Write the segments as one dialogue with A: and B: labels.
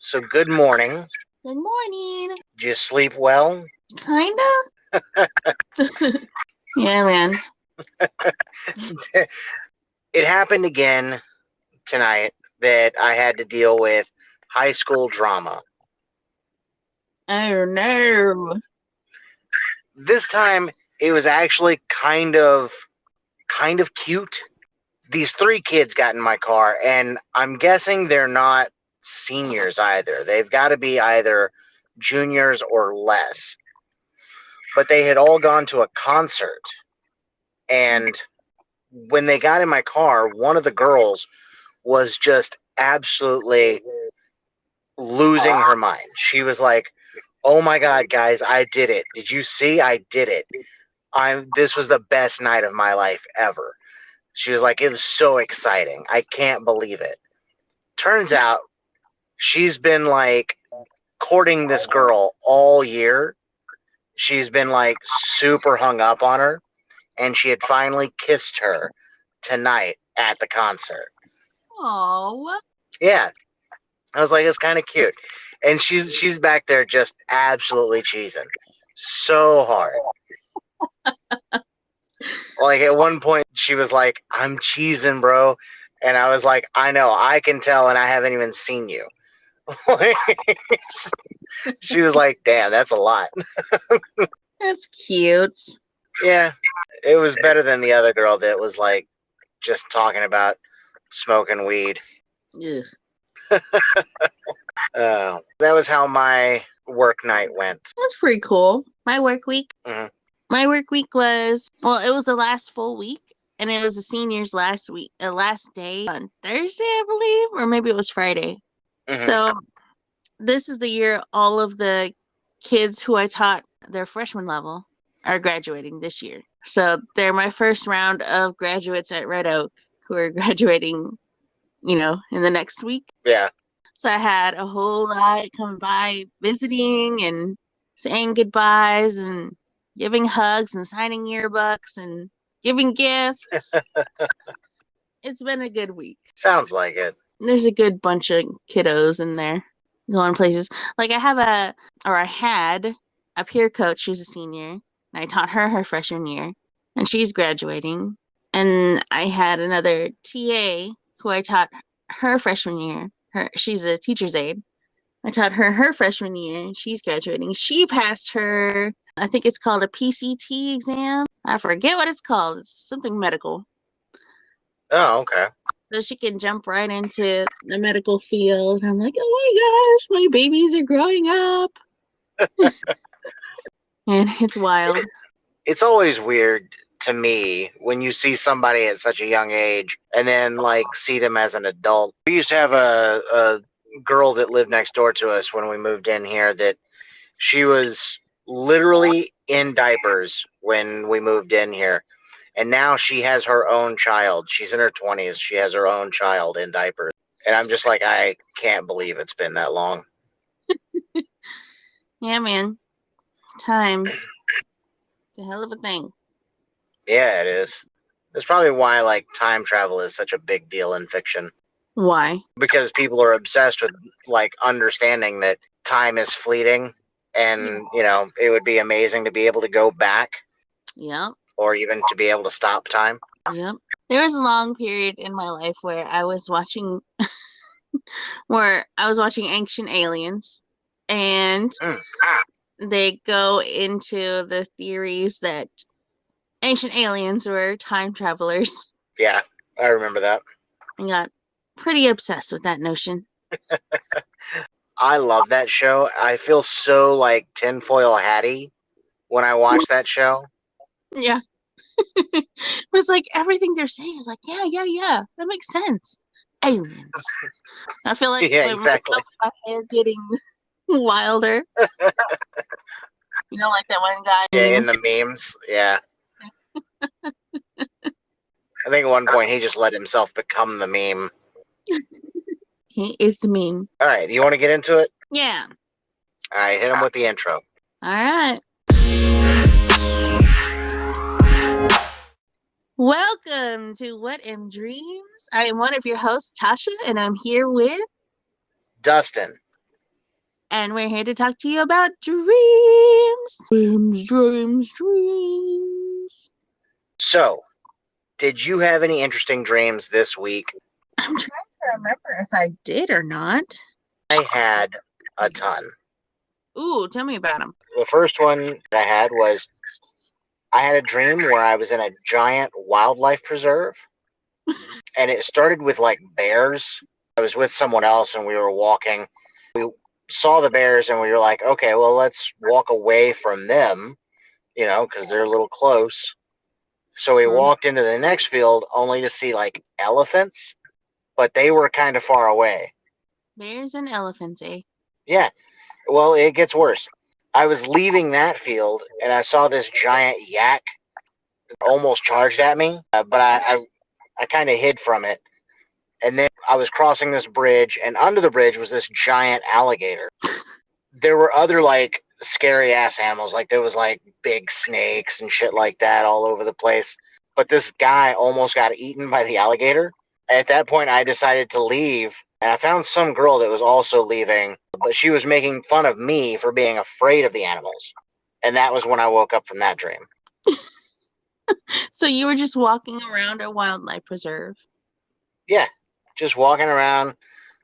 A: So good morning.
B: Good morning.
A: Did you sleep well?
B: Kinda? Yeah, man.
A: It happened again tonight that I had to deal with high school drama.
B: Oh no.
A: This time it was actually kind of cute. These three kids got in my car, and I'm guessing they're not seniors either. They've got to be either juniors or less. But they had all gone to a concert, and when they got in my car, one of the girls was just absolutely losing her mind. She was like, "Oh my god, guys, I did it. Did you see? I did it. This was the best night of my life ever." She was like, "It was so exciting. I can't believe it." Turns out she's been like courting this girl all year. She's been like super hung up on her, and she had finally kissed her tonight at the concert.
B: Oh.
A: Yeah. I was like, it's kind of cute. And she's back there just absolutely cheesing so hard. Like at one point she was like, "I'm cheesing, bro." And I was like, "I know, I can tell, and I haven't even seen you." She was like, "Damn, that's a lot."
B: That's cute.
A: Yeah, it was better than the other girl that was like just talking about smoking weed.
B: Ugh.
A: That was how my work night went.
B: That's pretty cool. My work week.
A: Mhm.
B: My work week was, well, it was the last full week, and it was the seniors last week, last day on Thursday, I believe, or maybe it was Friday.
A: Mhm.
B: So this is the year all of the kids who I taught their freshman level are graduating this year. So they're my first round of graduates at Red Oak who are graduating, in the next week.
A: Yeah.
B: So I had a whole lot coming by visiting and saying goodbyes and giving hugs and signing yearbooks and giving gifts. It's been a good week.
A: Sounds like it.
B: There's a good bunch of kiddos in there going places. Like I had a peer coach who's a senior, and I taught her freshman year, and she's graduating. And I had another TA who I taught her freshman year. She's a teacher's aide. I taught her freshman year, and she's graduating. She passed her, I think it's called a PCT exam. I forget what it's called. It's something medical.
A: Oh, okay.
B: So she can jump right into the medical field. I'm like, oh my gosh, my babies are growing up. And it's wild.
A: It's always weird to me when you see somebody at such a young age and then like see them as an adult. We used to have a girl that lived next door to us when we moved in here that she was literally in diapers when we moved in here. And now she has her own child. She's in her 20s. She has her own child in diapers. And I'm just like, I can't believe it's been that long.
B: Yeah, man. Time. It's a hell of a thing.
A: Yeah, it is. That's probably why like time travel is such a big deal in fiction.
B: Why?
A: Because people are obsessed with like understanding that time is fleeting, and it would be amazing to be able to go back.
B: Yep.
A: Or even to be able to stop time.
B: Yep. There was a long period in my life where I was watching Ancient Aliens, and they go into the theories that ancient aliens were time travelers.
A: Yeah, I remember that.
B: I got pretty obsessed with that notion.
A: I love that show. I feel so like tinfoil hatty when I watch that show.
B: Yeah. It was like everything they're saying is like, yeah, that makes sense. Aliens. I feel like
A: yeah, exactly.
B: My hair getting wilder. Like that one guy.
A: Yeah, in the memes. Yeah. I think at one point he just let himself become the meme.
B: He is the meme.
A: All right, you want to get into it?
B: Yeah.
A: All right, hit him with the intro.
B: All right. Welcome to What Am Dreams? I am one of your hosts, Tasha, and I'm here with
A: Dustin.
B: and we're here to talk to you about dreams. Dreams.
A: So, did you have any interesting dreams this week?
B: I'm trying to remember if I did or not.
A: I had a ton.
B: Ooh, tell me about them.
A: The first one that I had was I had a dream where I was in a giant wildlife preserve, and it started with like bears. I was with someone else and we were walking. We saw the bears and we were like, okay, well, let's walk away from them, because they're a little close. So we walked into the next field only to see like elephants, but they were kind of far away.
B: Bears and elephants, eh?
A: Yeah. Well, it gets worse. I was leaving that field and I saw this giant yak almost charged at me, but I kind of hid from it. And then I was crossing this bridge, and under the bridge was this giant alligator. There were other like scary ass animals, like there was like big snakes and shit like that all over the place. But this guy almost got eaten by the alligator. At that point, I decided to leave, and I found some girl that was also leaving, but she was making fun of me for being afraid of the animals. And that was when I woke up from that dream.
B: So you were just walking around a wildlife preserve?
A: Yeah, just walking around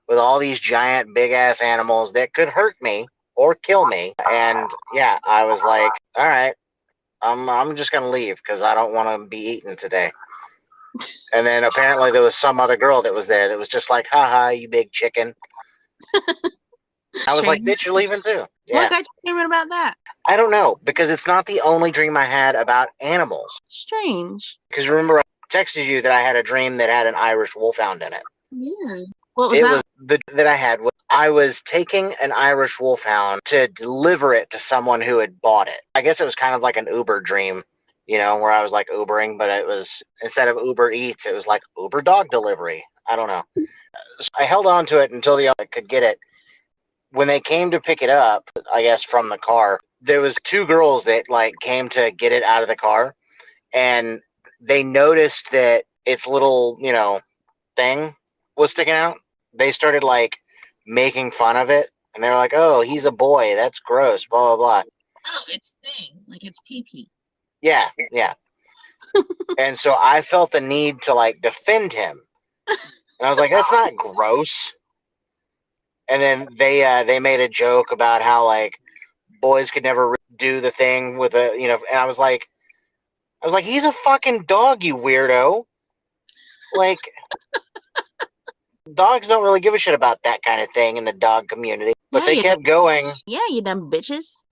A: with all these giant big ass animals that could hurt me or kill me. And yeah, I was like, all right, I'm just gonna leave because I don't want to be eaten today. And then apparently there was some other girl that was there that was just like, haha, you big chicken. I was like, bitch, you're leaving too. Yeah.
B: What got you dreaming about that?
A: I don't know, because it's not the only dream I had about animals.
B: Strange.
A: Because remember, I texted you that I had a dream that had an Irish wolfhound in it.
B: Yeah. What was that?
A: The that I had was I was taking an Irish wolfhound to deliver it to someone who had bought it. I guess it was kind of like an Uber dream, where I was like Ubering, but it was instead of Uber Eats, it was like Uber dog delivery. I don't know. So I held on to it until the other could get it. When they came to pick it up, I guess from the car, there was two girls that like came to get it out of the car, and they noticed that its little, thing was sticking out. They started like making fun of it, and they were like, "Oh, he's a boy. That's gross." Blah blah blah.
B: Oh, it's thing, like it's pee-pee.
A: Yeah, yeah. And so I felt the need to like defend him, and I was like, "That's not gross." And then they made a joke about how like boys could never do the thing with and I was like, he's a fucking dog, you weirdo. Like, dogs don't really give a shit about that kind of thing in the dog community. But they kept going.
B: Yeah, you dumb bitches.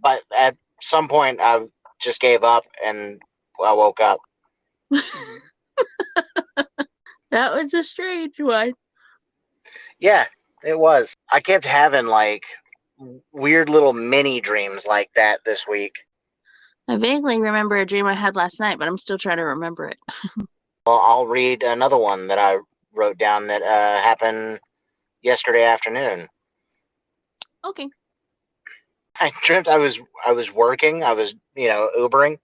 A: But at some point, I just gave up and I woke up.
B: That was a strange one.
A: Yeah, it was. I kept having like weird little mini dreams like that this week.
B: I vaguely remember a dream I had last night, but I'm still trying to remember it.
A: Well, I'll read another one that I wrote down that happened yesterday afternoon.
B: Okay.
A: I dreamt I was working. I was, Ubering,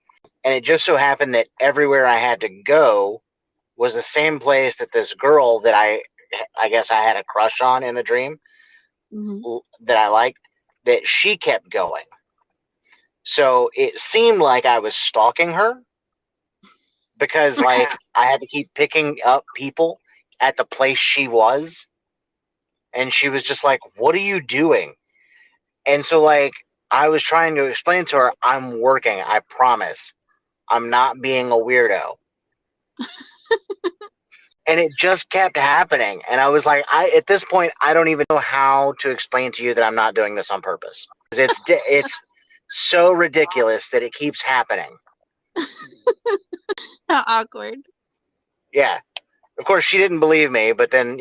A: and it just so happened that everywhere I had to go was the same place that this girl that I guess I had a crush on in the dream, that I liked, that she kept going. So it seemed like I was stalking her because like I had to keep picking up people at the place she was, and she was just like, "What are you doing?" And so like I was trying to explain to her, I'm working, I promise. I'm not being a weirdo. And it just kept happening. And I was like, at this point, I don't even know how to explain to you that I'm not doing this on purpose. It's so ridiculous that it keeps happening.
B: How awkward.
A: Yeah. Of course, she didn't believe me, but then,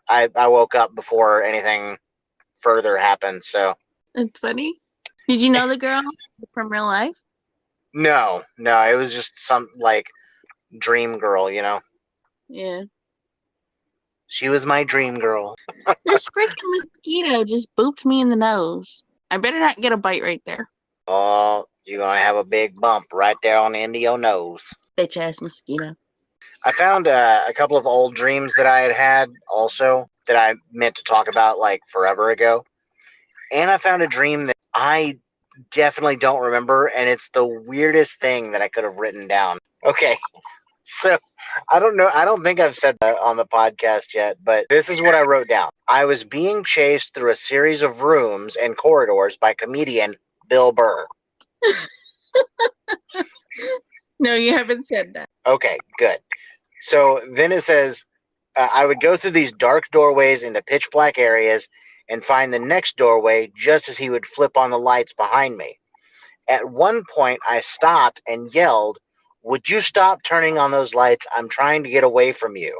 A: I woke up before anything further happened, so.
B: It's funny. Did you know the girl from real life?
A: No, it was just some, like, dream girl,
B: Yeah.
A: She was my dream girl.
B: This freaking mosquito just booped me in the nose. I better not get a bite right there.
A: Oh, you're going to have a big bump right there on the end of your nose.
B: Bitch ass mosquito.
A: I found a couple of old dreams that I had also that I meant to talk about like forever ago. And I found a dream that I definitely don't remember, and it's the weirdest thing that I could have written down. Okay, so I don't know. I don't think I've said that on the podcast yet, but this is what I wrote down. I was being chased through a series of rooms and corridors by comedian Bill Burr.
B: No, you haven't said that.
A: Okay, good. So then it says, I would go through these dark doorways into pitch black areas and find the next doorway just as he would flip on the lights behind me. At one point, I stopped and yelled, "Would you stop turning on those lights? I'm trying to get away from you."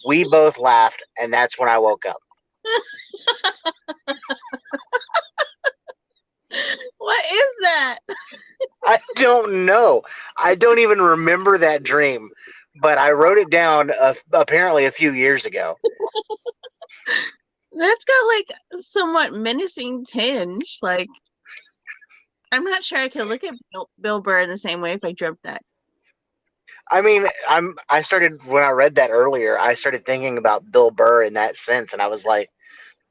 A: We both laughed, and that's when I woke up.
B: What is that?
A: I don't know. I don't even remember that dream, but I wrote it down apparently a few years ago.
B: That's got like a somewhat menacing tinge. Like, I'm not sure I could look at Bill Burr in the same way if I dreamt that.
A: I mean, I started when I read that earlier. I started thinking about Bill Burr in that sense, and I was like,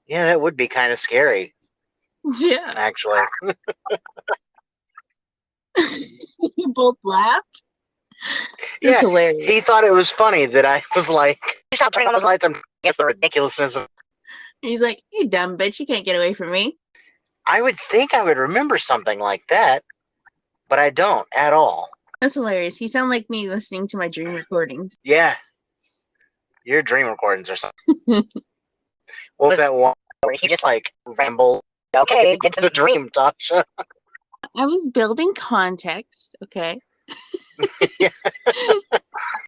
A: "Yeah, that would be kind of scary."
B: Yeah.
A: Actually,
B: You both laughed?
A: yeah,
B: That's hilarious.
A: he thought it was funny that I was like, "Stop turning on those lights." I guess the ridiculousness of.
B: He's like, "You dumb bitch, you can't get away from me."
A: I would think I would remember something like that, but I don't at all.
B: That's hilarious. You sound like me listening to my dream recordings.
A: Yeah, your dream recordings or something. What was that one where he just like rambled? Okay, get to the dream, Tasha.
B: I was building context, okay?
A: Yeah.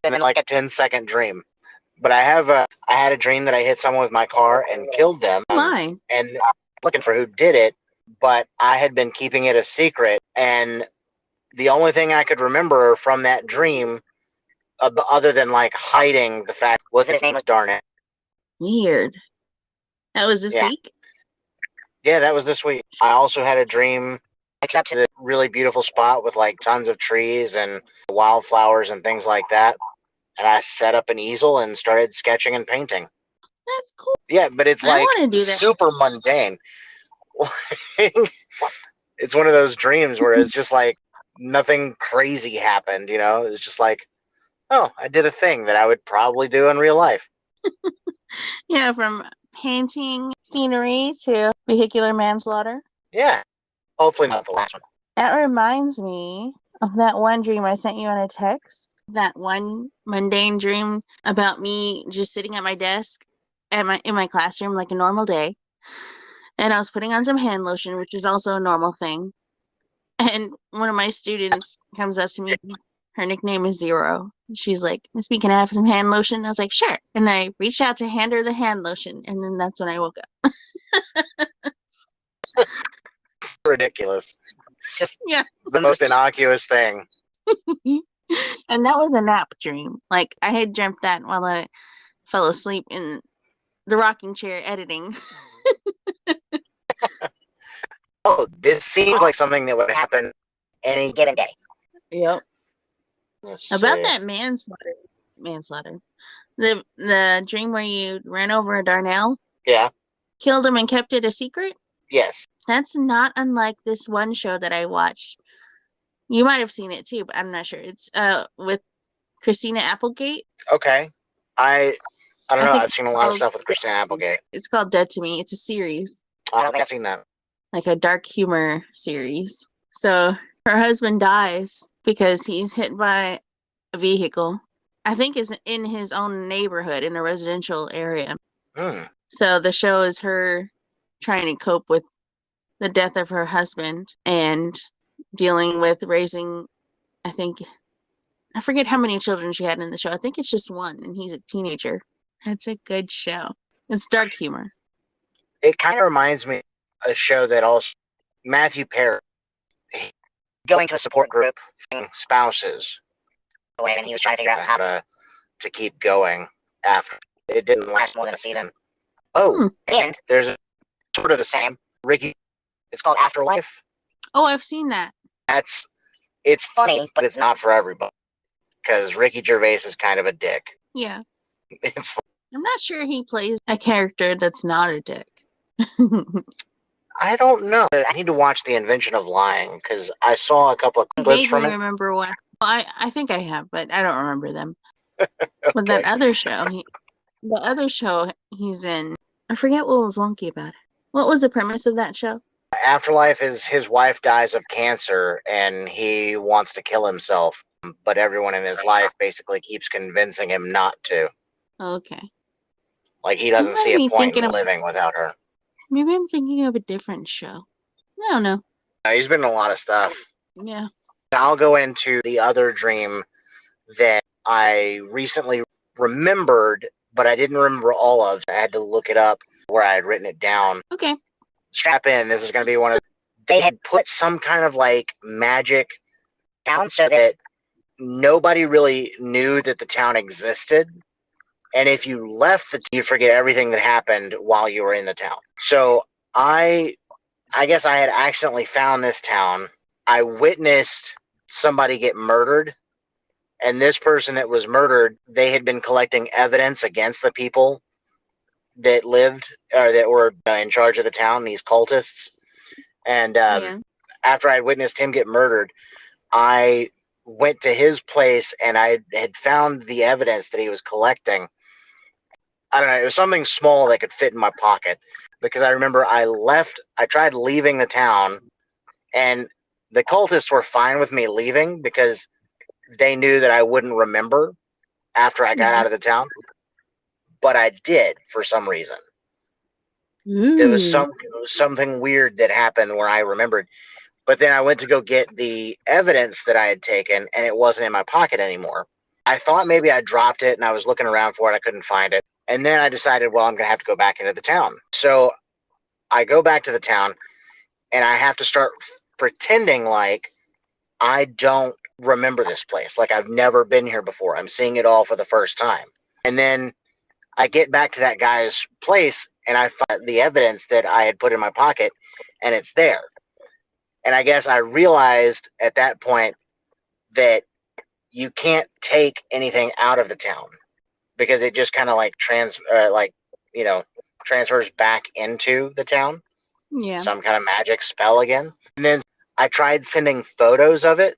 A: And then like a 10-second dream. But I had a dream that I hit someone with my car and killed them.
B: Why?
A: And looking for who did it, but I had been keeping it a secret, and the only thing I could remember from that dream, other than like hiding the fact, was that his name was Darnett.
B: Weird. That was this week?
A: Yeah, that was this week. I also had a dream up to the really beautiful spot with like tons of trees and wildflowers and things like that. And I set up an easel and started sketching and painting.
B: That's cool.
A: Yeah, but it's like super mundane. It's one of those dreams where it's just like nothing crazy happened, you know? It's just like, oh, I did a thing that I would probably do in real life.
B: Yeah, from painting scenery to vehicular manslaughter.
A: Yeah. Hopefully not the last one.
B: That reminds me of that one dream I sent you on a text. That one mundane dream about me just sitting at my desk in my classroom like a normal day. And I was putting on some hand lotion, which is also a normal thing. And one of my students comes up to me. Her nickname is Zero. She's like, "Miss B, can I have some hand lotion?" I was like, "Sure." And I reached out to hand her the hand lotion. And then that's when I woke up.
A: It's ridiculous. It's just
B: yeah,
A: the most innocuous thing.
B: And that was a nap dream. Like, I had dreamt that while I fell asleep in the rocking chair editing.
A: Oh, this seems like something that would happen any given day.
B: Yep. About that manslaughter. The dream where you ran over a Darnell.
A: Yeah.
B: Killed him and kept it a secret.
A: Yes.
B: That's not unlike this one show that I watched. You might have seen it too, but I'm not sure. It's with Christina Applegate.
A: Okay. I don't know. I've seen a lot of stuff with Christina Applegate.
B: It's called Dead to Me. It's a series.
A: I don't think I've seen that.
B: Like a dark humor series. So her husband dies because he's hit by a vehicle. I think it's in his own neighborhood in a residential area. So the show is her trying to cope with the death of her husband and dealing with raising, I forget how many children she had in the show. I think it's just one, and he's a teenager. That's a good show. It's dark humor.
A: It kind of reminds me of a show that also Matthew Perry going to a support group, spouses, and he was trying to figure out how to keep going after it didn't last more than a season. Oh, and there's a sort of the same Ricky. It's called Afterlife.
B: Oh, I've seen that.
A: It's funny, but it's not for everybody because Ricky Gervais is kind of a dick.
B: Yeah.
A: It's fun.
B: I'm not sure he plays a character that's not a dick.
A: I don't know. I need to watch The Invention of Lying because I saw a couple of
B: I
A: clips from
B: vaguely
A: it.
B: remember one. Well, I think I have, but I don't remember them. But
A: Okay.
B: the other show he's in, I forget what was wonky about it. What was the premise of that show?
A: Afterlife is his wife dies of cancer and he wants to kill himself, but everyone in his life basically keeps convincing him not to.
B: Okay.
A: Like he
B: You
A: doesn't
B: might
A: see a
B: be
A: point
B: thinking
A: in
B: of,
A: living without her.
B: maybe I'm thinking of a different show. I don't know.
A: He's been in a lot of stuff.
B: Yeah.
A: I'll go into the other dream that I recently remembered, but I didn't remember all of. I had to look it up where I had written it down.
B: Okay.
A: Strap in. This is going to be one of. They had put some kind of like magic down so that nobody really knew that the town existed. And if you left you'd forget everything that happened while you were in the town. So I guess I had accidentally found this town. I witnessed somebody get murdered, and this person that was murdered, they had been collecting evidence against the people that lived or that were in charge of the town, these cultists. And
B: Yeah.
A: after I witnessed him get murdered, I went to his place and I had found the evidence that he was collecting. I don't know, it was something small that could fit in my pocket because I remember I tried leaving the town, and the cultists were fine with me leaving because they knew that I wouldn't remember after I got
B: Yeah.
A: out of the town. But I did for some reason. There was
B: Ooh.
A: something weird that happened where I remembered. But then I went to go get the evidence that I had taken, and it wasn't in my pocket anymore. I thought maybe I dropped it, and I was looking around for it. I couldn't find it. And then I decided, well, I'm going to have to go back into the town. So I go back to the town, and I have to start pretending like I don't remember this place. Like I've never been here before. I'm seeing it all for the first time. And then I get back to that guy's place, and I find the evidence that I had put in my pocket, and it's there. And I guess I realized at that point that you can't take anything out of the town because it just kind of like transfers back into the town.
B: Yeah.
A: Some kind of magic spell again. And then I tried sending photos of it,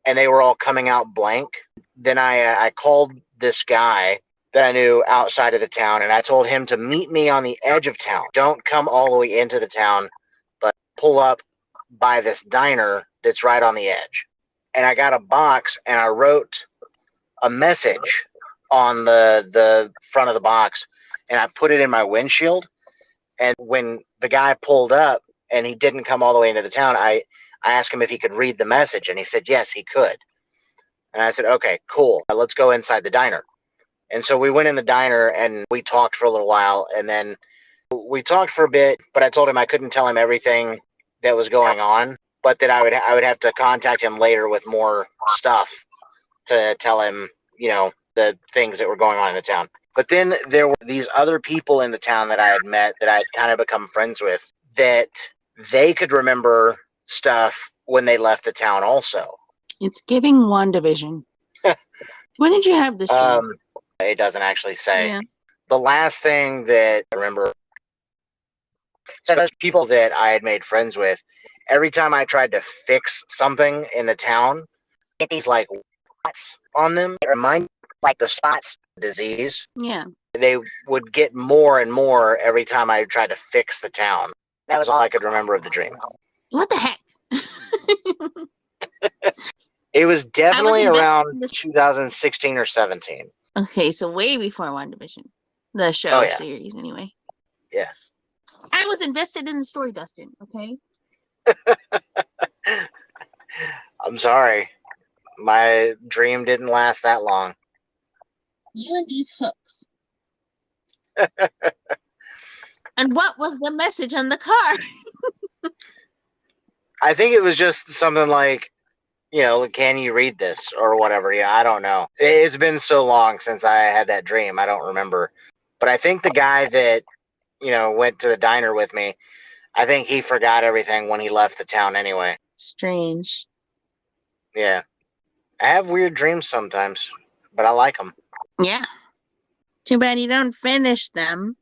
A: and they were all coming out blank. Then I called this guy that I knew outside of the town, and I told him to meet me on the edge of town. Don't come all the way into the town, but pull up by this diner that's right on the edge. And I got a box, and I wrote a message on the front of the box, and I put it in my windshield. And when the guy pulled up and he didn't come all the way into the town, I asked him if he could read the message, and he said yes, he could. And I said, okay, cool. Let's go inside the diner. And so we went in the diner and we talked for a little while, and then we talked for a bit, but I told him I couldn't tell him everything that was going on, but that I would have to contact him later with more stuff to tell him, the things that were going on in the town. But then there were these other people in the town that I had met that I had kind of become friends with, that they could remember stuff when they left the town also.
B: It's giving WandaVision. When did you have this dream?
A: It doesn't actually say.
B: Yeah.
A: The last thing that I remember, so those people that I had made friends with, every time I tried to fix something in the town, get these like spots on them. It reminds me like the spots disease.
B: Yeah.
A: They would get more and more every time I tried to fix the town. That was all I could remember of the dream.
B: What the heck?
A: It was
B: I was
A: definitely
B: invested
A: around
B: in this.
A: 2016 or 17.
B: Okay, so way before WandaVision. The show
A: Oh, yeah.
B: series, anyway.
A: Yeah.
B: I was invested in the story, Dustin, okay?
A: I'm sorry. My dream didn't last that long.
B: You and these hooks. And what was the message on the card?
A: I think it was just something like, can you read this or whatever? Yeah, I don't know. It's been so long since I had that dream. I don't remember. But I think the guy that, went to the diner with me, I think he forgot everything when he left the town anyway.
B: Strange.
A: Yeah. I have weird dreams sometimes, but I like them.
B: Yeah. Too bad you don't finish them.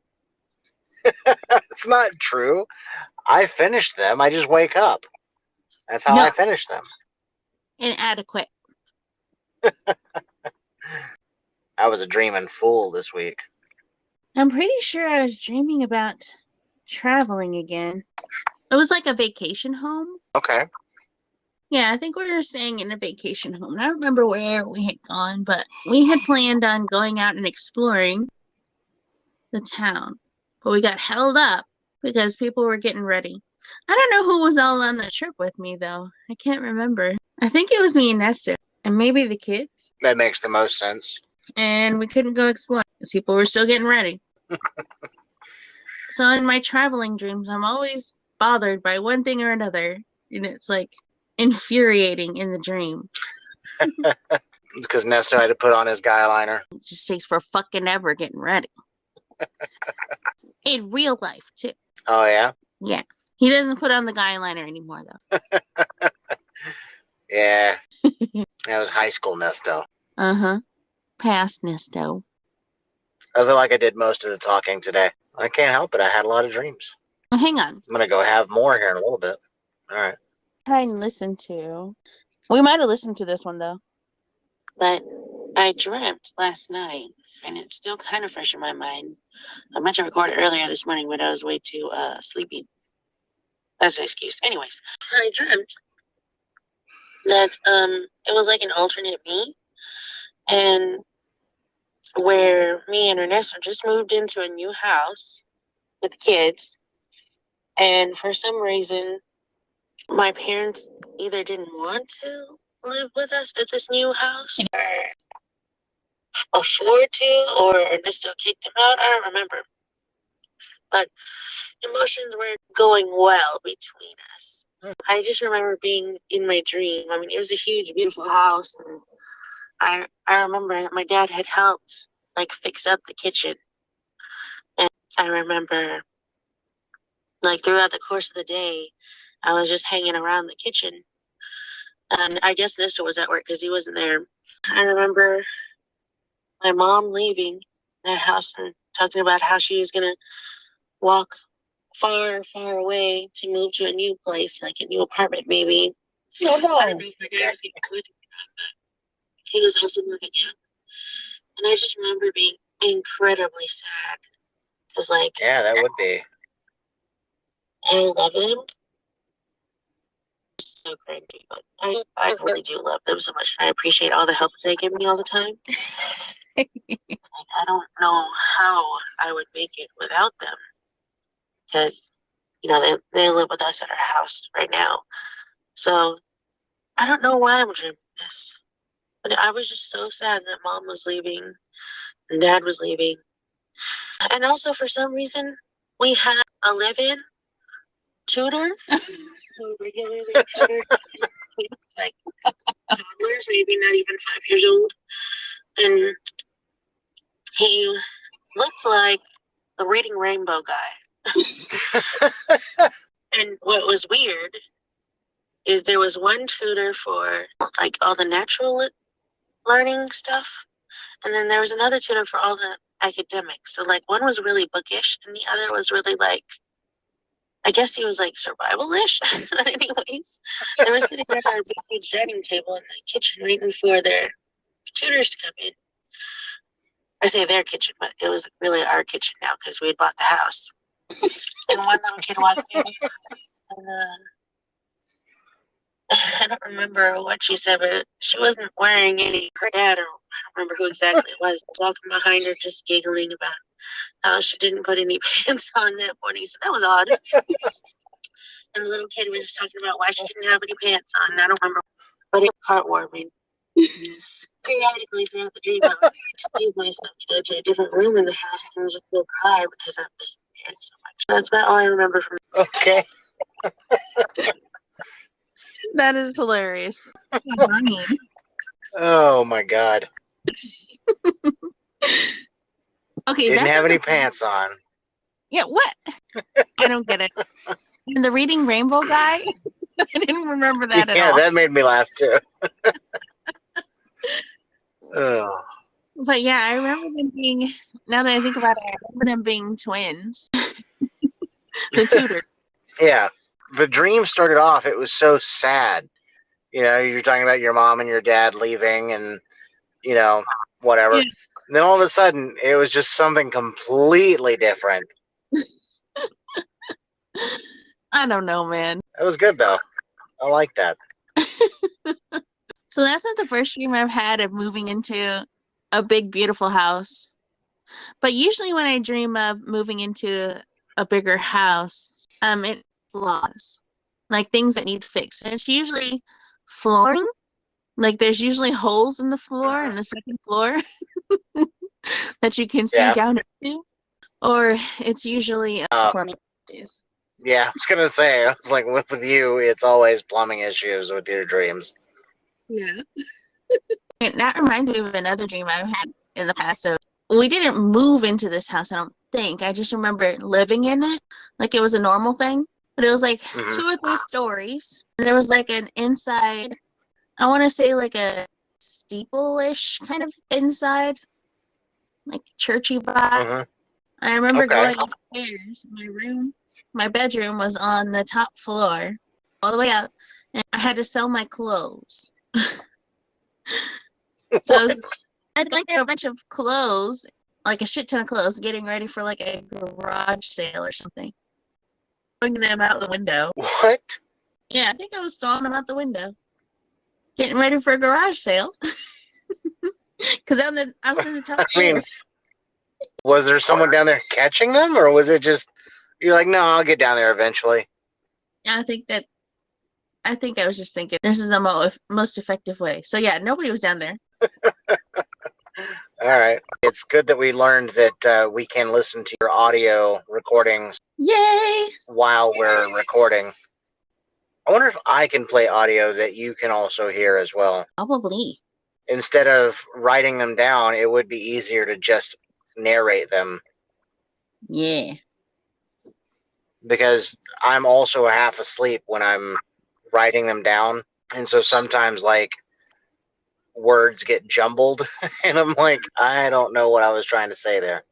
A: It's not true. I finish them. I just wake up. That's how
B: No.
A: I finish them.
B: Inadequate.
A: I was a dreaming fool this week.
B: I'm pretty sure I was dreaming about traveling again. It was like a vacation home.
A: Okay.
B: Yeah, I think we were staying in a vacation home. I don't remember where we had gone, but we had planned on going out and exploring the town. But we got held up because people were getting ready. I don't know who was all on the trip with me, though. I can't remember. I think it was me and Nestor, and maybe the kids.
A: That makes the most sense.
B: And we couldn't go explore because people were still getting ready. So in my traveling dreams, I'm always bothered by one thing or another. And it's like infuriating in the dream.
A: Because Nestor had to put on his guy liner.
B: It just takes for fucking ever getting ready. In real life, too.
A: Oh, yeah?
B: Yeah. He doesn't put on the guy liner anymore, though.
A: Yeah. That was high school Nesto.
B: Uh-huh. Past Nesto.
A: I feel like I did most of the talking today. I can't help it. I had a lot of dreams.
B: Well, hang on.
A: I'm going to go have more here in a little bit. All right.
B: Try and listen to. We might have listened to this one, though. But I dreamt last night, and it's still kind of fresh in my mind. I meant to record it earlier this morning, but I was way too sleepy. That's an excuse. Anyways, I dreamt that it was like an alternate me, and where me and Ernesto just moved into a new house with kids, and for some reason, my parents either didn't want to live with us at this new house or afford to, or Ernesto kicked him out. I don't remember. But emotions weren't going well between us. I just remember being in my dream. I mean, it was a huge, beautiful house. And I remember my dad had helped, like, fix up the kitchen. And I remember, like, throughout the course of the day, I was just hanging around the kitchen. And I guess Nista was at work because he wasn't there. I remember my mom leaving that house and talking about how she was going to walk far, far away to move to a new place, like a new apartment, maybe. So no. I don't know if my dad was going to go with me, but he was also moving out. And I just remember being incredibly sad. Because, like,
A: Yeah, that would be.
B: I love them. It's so cringy, but I really do love them so much. And I appreciate all the help they give me all the time. Like, I don't know how I would make it without them. Because, you know, they live with us at our house right now. So I don't know why I'm dreaming this. But I was just so sad that mom was leaving and dad was leaving. And also, for some reason, we had a live-in tutor. Who regularly tutored like toddlers, maybe not even 5 years old. And he looked like the Reading Rainbow guy. And what was weird is there was one tutor for like all the natural learning stuff, and then there was another tutor for all the academics. So like one was really bookish and the other was really like, I guess he was like survival-ish. But anyways, they were sitting at our big huge dining table in the kitchen waiting for their tutors to come in. I say their kitchen, but it was really our kitchen now because we had bought the house. And one little kid walked in, and I don't remember what she said, but she wasn't wearing any. Her dad, or I don't remember who exactly it was walking behind her, just giggling about how she didn't put any pants on that morning. So that was odd. And the little kid was just talking about why she didn't have any pants on. I don't remember, but it was heartwarming. Periodically throughout the dream, I would excuse myself to go to a different room in the house and just go cry because I miss my parents so much. That's about all I remember from.
A: Okay.
B: That is hilarious.
A: Oh, my God.
B: Okay,
A: Didn't have any pants on.
B: Yeah, what? I don't get it. And the Reading Rainbow guy? I didn't remember that at all.
A: Yeah, that made me laugh, too. Oh.
B: But yeah, I remember them being, now that I think about it, I remember them being twins. The tutor.
A: Yeah. The dream started off, it was so sad. You know, you're talking about your mom and your dad leaving and, you know, whatever.
B: Yeah.
A: And then all of a sudden, it was just something completely different.
B: I don't know, man.
A: It was good, though. I like that.
B: So that's not the first dream I've had of moving into a big, beautiful house. But usually when I dream of moving into a bigger house, it flaws, like things that need fixed. And it's usually flooring. Like there's usually holes in the floor in the second floor that you can see
A: Yeah.
B: down into. Or it's usually plumbing issues.
A: Yeah, I was going to say, I was like, with you, it's always plumbing issues with your dreams.
B: Yeah. And that reminds me of another dream I've had in the past. So we didn't move into this house, I don't think. I just remember living in it. Like it was a normal thing. But it was like 2 or 3 stories. And there was like an inside, I want to say like a steeple-ish kind of inside. Like churchy vibe. I remember going upstairs. My bedroom was on the top floor, all the way up, and I had to sell my clothes. So I was going through a bunch of clothes, like a shit ton of clothes, getting ready for like a garage sale or something. Throwing them out the window.
A: What?
B: Yeah, I think I was throwing them out the window. Getting ready for a garage sale. Because I was in the top floor.
A: I mean, was there someone down there catching them, or was it just, you're like, no, I'll get down there eventually?
B: I think I was just thinking, this is the most effective way. So yeah, nobody was down there.
A: All right. It's good that we learned that we can listen to your audio recordings.
B: Yay!
A: While we're recording. I wonder if I can play audio that you can also hear as well.
B: Probably.
A: Instead of writing them down, it would be easier to just narrate them.
B: Yeah.
A: Because I'm also half asleep when I'm writing them down. And so sometimes, like, words get jumbled. And I'm like, I don't know what I was trying to say there.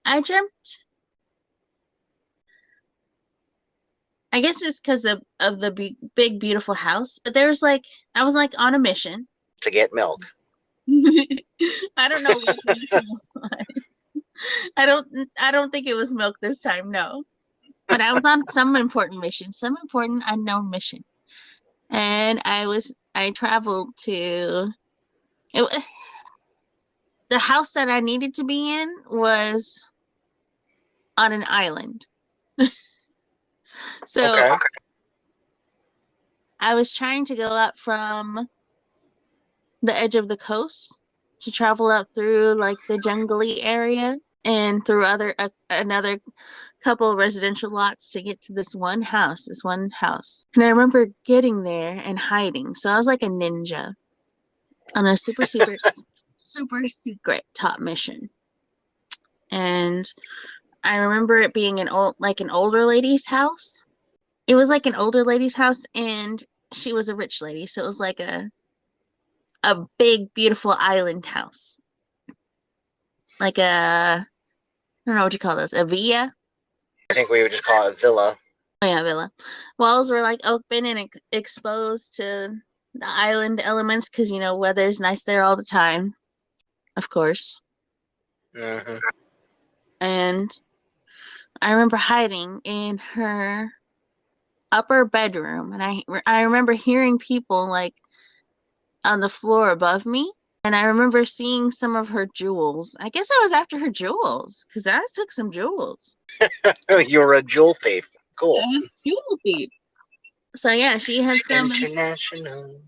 B: I dreamt. I guess it's because of the big, beautiful house. But there was like, I was like on a mission.
A: To get milk.
B: I don't know what the mission was. I don't think it was milk this time, no. But I was on some important mission, some important unknown mission. And I traveled to the house that I needed to be in was on an island. So
A: okay.
B: I was trying to go up from the edge of the coast to travel up through like the jungly area and through another couple of residential lots to get to this one house. And I remember getting there and hiding. So I was like a ninja on a super secret top mission. And I remember it being an older lady's house. It was like an older lady's house, and she was a rich lady, so it was like a big, beautiful island house. Like I don't know what you call this, a villa?
A: I think we would just call it a villa.
B: Oh yeah, villa. Walls were like open and exposed to the island elements because, you know, weather's nice there all the time, of course.
A: Mm-hmm.
B: And I remember hiding in her upper bedroom, and I remember hearing people like on the floor above me, and I remember seeing some of her jewels. I guess I was after her jewels because I took some jewels.
A: You're a jewel thief. Cool.
B: Jewel thief. So yeah, she had some
A: international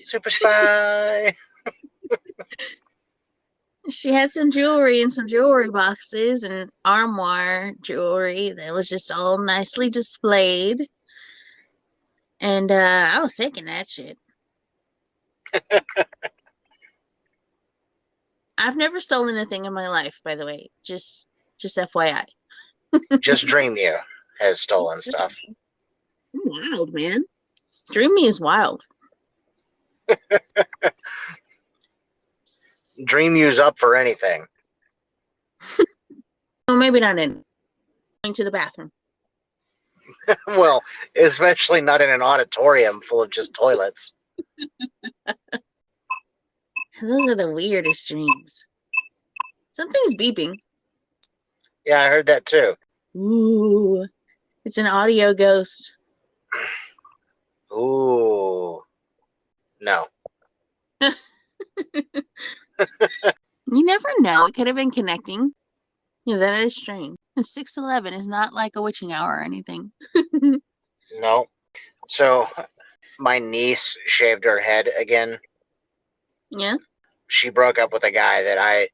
A: super spy.
B: She had some jewelry in some jewelry boxes and armoire jewelry that was just all nicely displayed. And I was taking that shit. I've never stolen a thing in my life, by the way. Just FYI.
A: Just Dream You has stolen stuff.
B: I'm wild, man. Dream Me is wild.
A: dream yous up for anything.
B: Well, maybe not in going to the bathroom.
A: Well, especially not in an auditorium full of just toilets.
B: Those are the weirdest dreams. Something's beeping.
A: Yeah, I heard that too.
B: Ooh, it's an audio ghost.
A: Ooh. No.
B: You never know. It could have been connecting. Yeah, that is strange. And 6:11 is not like a witching hour or anything.
A: No. So, my niece shaved her head again.
B: Yeah.
A: She broke up with a guy that I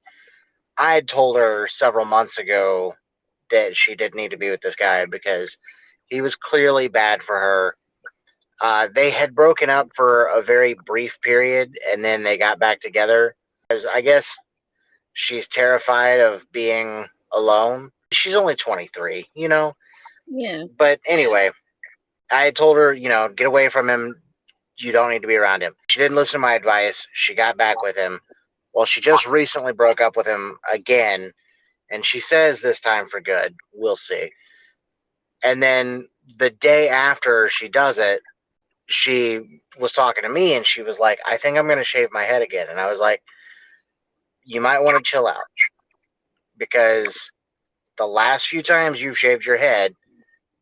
A: had told her several months ago that she didn't need to be with this guy because he was clearly bad for her. They had broken up for a very brief period, and then they got back together. Because I guess she's terrified of being alone. She's only 23, you know?
B: Yeah.
A: But anyway, I told her, get away from him. You don't need to be around him. She didn't listen to my advice. She got back with him. Well, she just recently broke up with him again, and she says this time for good. We'll see. And then the day after she does it, she was talking to me, and she was like, I think I'm going to shave my head again. And I was like, you might want to chill out, because the last few times you've shaved your head,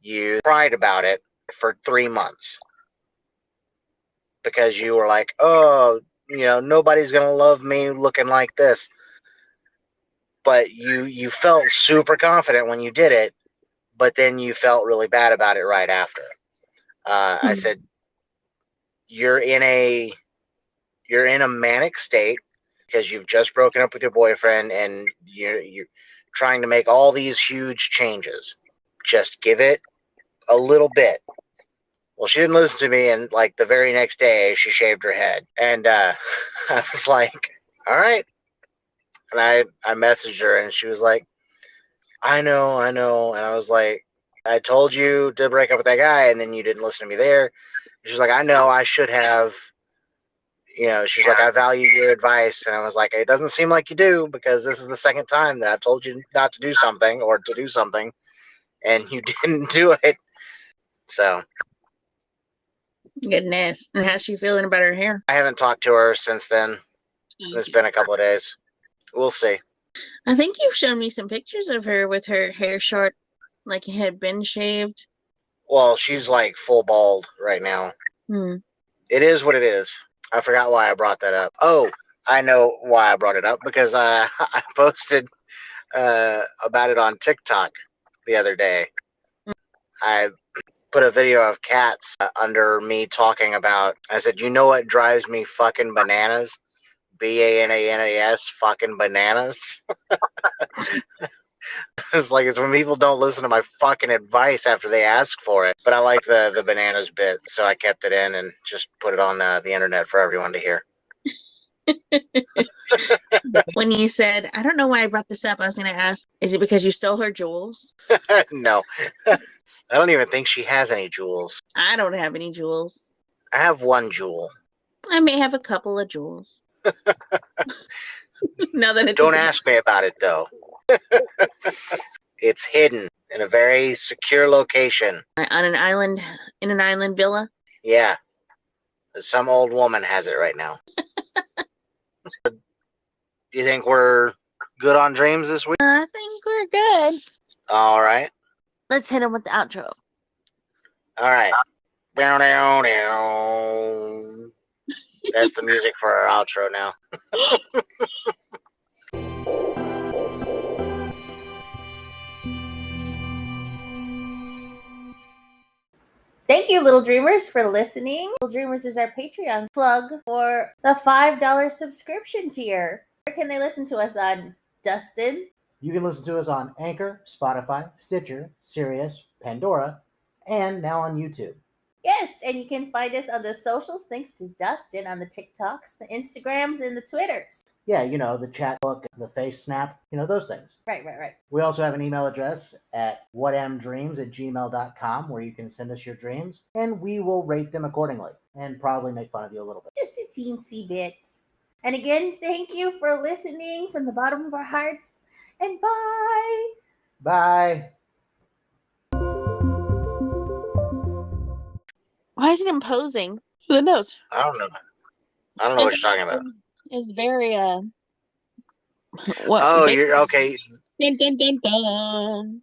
A: you cried about it for 3 months. Because you were like, oh, nobody's going to love me looking like this. But you felt super confident when you did it, but then you felt really bad about it right after. I said, you're in a manic state because you've just broken up with your boyfriend and you're trying to make all these huge changes. Just give it a little bit. Well, she didn't listen to me, and like the very next day, she shaved her head, and I was like, "All right." And I messaged her, and she was like, "I know," and I was like, "I told you to break up with that guy, and then you didn't listen to me there." She's like, "I know, I should have." She's like, "I value your advice," and I was like, "It doesn't seem like you do, because this is the second time that I've told you not to do something or to do something, and you didn't do it." So.
B: Goodness. And how's she feeling about her hair?
A: I haven't talked to her since then. Okay. It's been a couple of days. We'll see.
B: I think you've shown me some pictures of her with her hair short, like it had been shaved.
A: Well, she's like full bald right now. It is what it is. I forgot why I brought that up. Oh, I know why I brought it up, because I posted about it on TikTok the other day. I put a video of cats under me talking about, I said, you know what drives me fucking bananas? BANANAS fucking bananas. It's when people don't listen to my fucking advice after they ask for it. But I like the bananas bit, so I kept it in and just put it on the internet for everyone to hear.
B: When you said, I don't know why I brought this up, I was going to ask, is it because you stole her jewels?
A: No. I don't even think she has any jewels.
B: I don't have any jewels.
A: I have one jewel.
B: I may have a couple of jewels. Now that
A: Don't ask me about it, though. It's hidden in a very secure location.
B: On an island, in an island villa?
A: Yeah. Some old woman has it right now. You think we're good on dreams this week?
B: I think we're good.
A: All right.
B: Let's hit him with the outro.
A: All right. Down, down, down. That's the music for our outro now.
C: Thank you, Little Dreamers, for listening. Little Dreamers is our Patreon plug for the $5 subscription tier. Where can they listen to us on, Dustin?
D: You can listen to us on Anchor, Spotify, Stitcher, Sirius, Pandora, and now on YouTube.
C: Yes, and you can find us on the socials thanks to Dustin on the TikToks, the Instagrams, and the Twitters.
D: Yeah, the chat book, the face snap, those things.
C: Right.
D: We also have an email address at whatamdreams@gmail.com where you can send us your dreams, and we will rate them accordingly and probably make fun of you a little bit.
C: Just a teensy bit. And again, thank you for listening from the bottom of our hearts. And bye.
D: Bye.
B: Why is it imposing? The nose.
A: I don't know. I don't know what you're talking about.
B: It's very what?
A: Oh, you're okay.
B: Dun, dun, dun, dun.